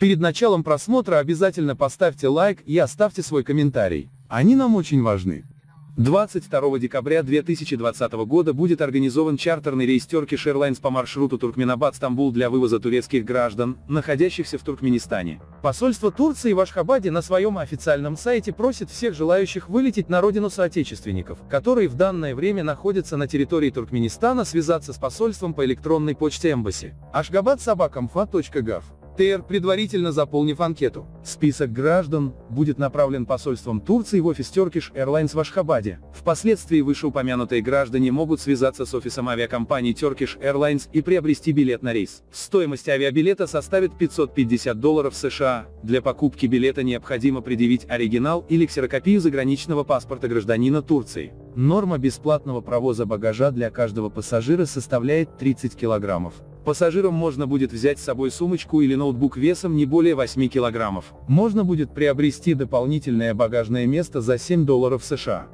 Перед началом просмотра обязательно поставьте лайк и оставьте свой комментарий. Они нам очень важны. 22 декабря 2020 года будет организован чартерный рейс Turkish Airlines по маршруту Туркменабад-Стамбул для вывоза турецких граждан, находящихся в Туркменистане. Посольство Турции в Ашхабаде на своем официальном сайте просит всех желающих вылететь на родину соотечественников, которые в данное время находятся на территории Туркменистана, связаться с посольством по электронной почте Embassy. ashgabat@mfa.gov. ТР, предварительно заполнив анкету. Список граждан будет направлен посольством Турции в офис Turkish Airlines в Ашхабаде. Впоследствии вышеупомянутые граждане могут связаться с офисом авиакомпании Turkish Airlines и приобрести билет на рейс. Стоимость авиабилета составит $550 США. Для покупки билета необходимо предъявить оригинал или ксерокопию заграничного паспорта гражданина Турции. Норма бесплатного провоза багажа для каждого пассажира составляет 30 килограммов. Пассажирам можно будет взять с собой сумочку или ноутбук весом не более 8 килограммов. Можно будет приобрести дополнительное багажное место за $7 США.